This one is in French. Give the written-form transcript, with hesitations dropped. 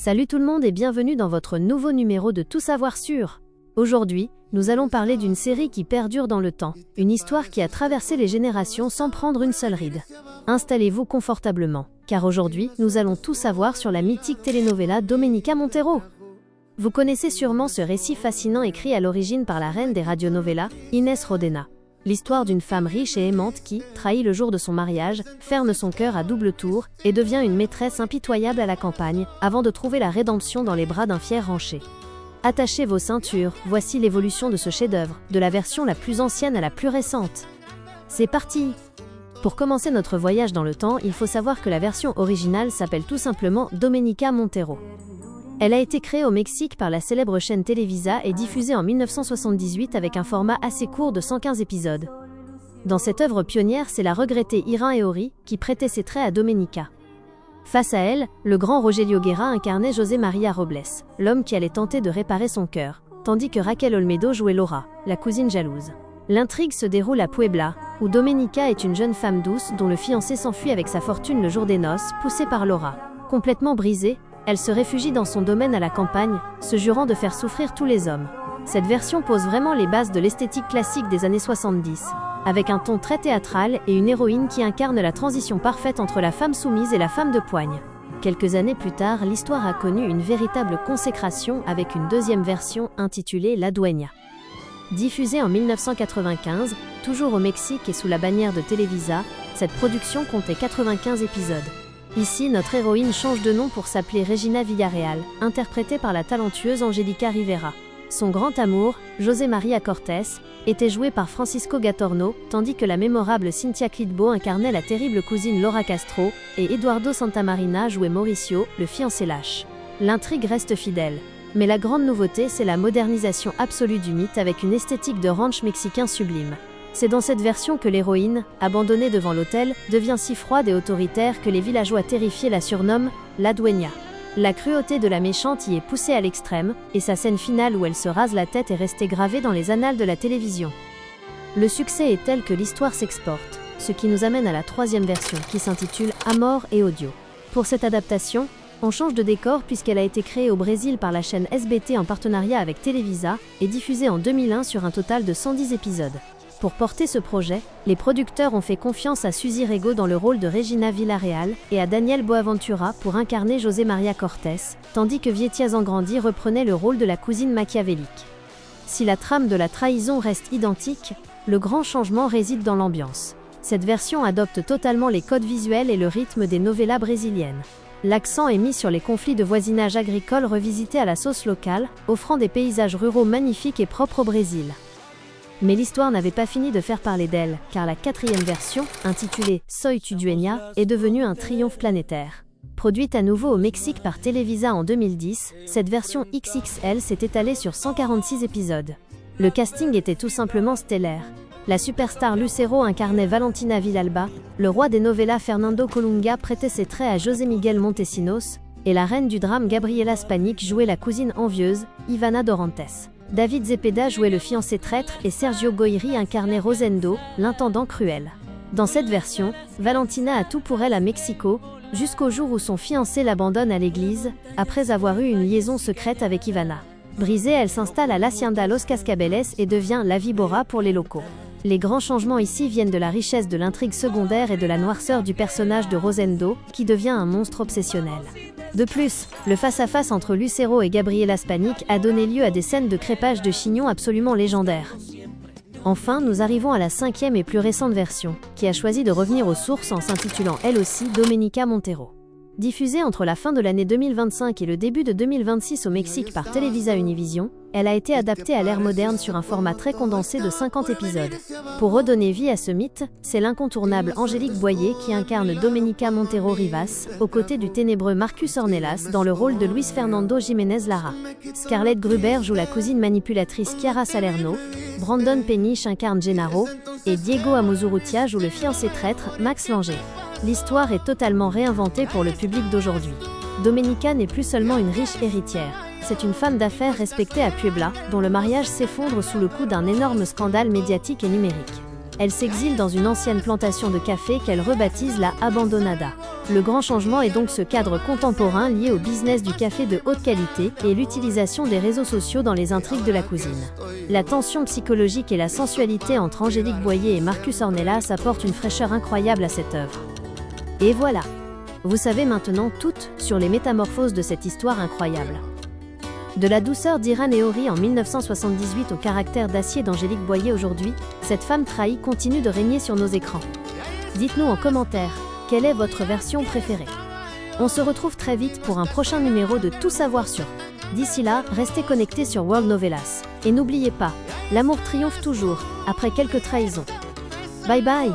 Salut tout le monde et bienvenue dans votre nouveau numéro de Tout savoir sur. Aujourd'hui, nous allons parler d'une série qui perdure dans le temps, une histoire qui a traversé les générations sans prendre une seule ride. Installez-vous confortablement, car aujourd'hui, nous allons tout savoir sur la mythique telenovela Domenica Montero. Vous connaissez sûrement ce récit fascinant écrit à l'origine par la reine des radionovelas, Inés Rodena. L'histoire d'une femme riche et aimante qui, trahie le jour de son mariage, ferme son cœur à double tour et devient une maîtresse impitoyable à la campagne, avant de trouver la rédemption dans les bras d'un fier rancher. Attachez vos ceintures, voici l'évolution de ce chef-d'œuvre, de la version la plus ancienne à la plus récente. C'est parti! Pour commencer notre voyage dans le temps, il faut savoir que la version originale s'appelle tout simplement Domenica Montero. Elle a été créée au Mexique par la célèbre chaîne Televisa et diffusée en 1978 avec un format assez court de 115 épisodes. Dans cette œuvre pionnière, c'est la regrettée Irán Eori qui prêtait ses traits à Domenica. Face à elle, le grand Rogelio Guerra incarnait José María Robles, l'homme qui allait tenter de réparer son cœur, tandis que Raquel Olmedo jouait Laura, la cousine jalouse. L'intrigue se déroule à Puebla, où Domenica est une jeune femme douce dont le fiancé s'enfuit avec sa fortune le jour des noces, poussée par Laura. Complètement brisée, elle se réfugie dans son domaine à la campagne, se jurant de faire souffrir tous les hommes. Cette version pose vraiment les bases de l'esthétique classique des années 70, avec un ton très théâtral et une héroïne qui incarne la transition parfaite entre la femme soumise et la femme de poigne. Quelques années plus tard, l'histoire a connu une véritable consécration avec une deuxième version intitulée La Dueña. Diffusée en 1995, toujours au Mexique et sous la bannière de Televisa, cette production comptait 95 épisodes. Ici, notre héroïne change de nom pour s'appeler Regina Villarreal, interprétée par la talentueuse Angélica Rivera. Son grand amour, José María Cortés, était joué par Francisco Gatorno, tandis que la mémorable Cynthia Clitbo incarnait la terrible cousine Laura Castro, et Eduardo Santamarina jouait Mauricio, le fiancé lâche. L'intrigue reste fidèle. Mais la grande nouveauté, c'est la modernisation absolue du mythe avec une esthétique de ranch mexicain sublime. C'est dans cette version que l'héroïne, abandonnée devant l'hôtel, devient si froide et autoritaire que les villageois terrifiés la surnomment La Dueña. La cruauté de la méchante y est poussée à l'extrême, et sa scène finale où elle se rase la tête est restée gravée dans les annales de la télévision. Le succès est tel que l'histoire s'exporte, ce qui nous amène à la troisième version, qui s'intitule Amor et Odio. Pour cette adaptation, on change de décor puisqu'elle a été créée au Brésil par la chaîne SBT en partenariat avec Televisa, et diffusée en 2001 sur un total de 110 épisodes. Pour porter ce projet, les producteurs ont fait confiance à Suzy Rego dans le rôle de Regina Villarreal et à Daniel Boaventura pour incarner José María Cortés, tandis que Vietia Zangrandi reprenait le rôle de la cousine machiavélique. Si la trame de la trahison reste identique, le grand changement réside dans l'ambiance. Cette version adopte totalement les codes visuels et le rythme des novellas brésiliennes. L'accent est mis sur les conflits de voisinage agricole revisités à la sauce locale, offrant des paysages ruraux magnifiques et propres au Brésil. Mais l'histoire n'avait pas fini de faire parler d'elle, car la quatrième version, intitulée Soy tu dueña, est devenue un triomphe planétaire. Produite à nouveau au Mexique par Televisa en 2010, cette version XXL s'est étalée sur 146 épisodes. Le casting était tout simplement stellaire. La superstar Lucero incarnait Valentina Villalba, le roi des novellas Fernando Colunga prêtait ses traits à José Miguel Montesinos, et la reine du drame Gabriela Spanik jouait la cousine envieuse, Ivana Dorantes. David Zepeda jouait le fiancé traître et Sergio Goyri incarnait Rosendo, l'intendant cruel. Dans cette version, Valentina a tout pour elle à Mexico, jusqu'au jour où son fiancé l'abandonne à l'église, après avoir eu une liaison secrète avec Ivana. Brisée, elle s'installe à l'Hacienda Los Cascabeles et devient la Víbora pour les locaux. Les grands changements ici viennent de la richesse de l'intrigue secondaire et de la noirceur du personnage de Rosendo, qui devient un monstre obsessionnel. De plus, le face-à-face entre Lucero et Gabriela Spanik a donné lieu à des scènes de crépage de chignons absolument légendaires. Enfin, nous arrivons à la cinquième et plus récente version, qui a choisi de revenir aux sources en s'intitulant elle aussi Domenica Montero. Diffusée entre la fin de l'année 2025 et le début de 2026 au Mexique par Televisa Univision, elle a été adaptée à l'ère moderne sur un format très condensé de 50 épisodes. Pour redonner vie à ce mythe, c'est l'incontournable Angélique Boyer qui incarne Domenica Montero Rivas, aux côtés du ténébreux Marcus Ornelas dans le rôle de Luis Fernando Jiménez Lara. Scarlett Gruber joue la cousine manipulatrice Chiara Salerno, Brandon Penich incarne Gennaro, et Diego Amozurrutia joue le fiancé traître Max Langer. L'histoire est totalement réinventée pour le public d'aujourd'hui. Domenica n'est plus seulement une riche héritière, c'est une femme d'affaires respectée à Puebla, dont le mariage s'effondre sous le coup d'un énorme scandale médiatique et numérique. Elle s'exile dans une ancienne plantation de café qu'elle rebaptise la Abandonada. Le grand changement est donc ce cadre contemporain lié au business du café de haute qualité et l'utilisation des réseaux sociaux dans les intrigues de la cuisine. La tension psychologique et la sensualité entre Angélique Boyer et Marcus Ornelas apportent une fraîcheur incroyable à cette œuvre. Et voilà! Vous savez maintenant tout sur les métamorphoses de cette histoire incroyable. De la douceur d'Irène et Ori en 1978 au caractère d'acier d'Angélique Boyer aujourd'hui, cette femme trahie continue de régner sur nos écrans. Dites-nous en commentaire, quelle est votre version préférée? On se retrouve très vite pour un prochain numéro de Tout savoir sur. D'ici là, restez connectés sur World Novelas. Et n'oubliez pas, l'amour triomphe toujours, après quelques trahisons. Bye bye!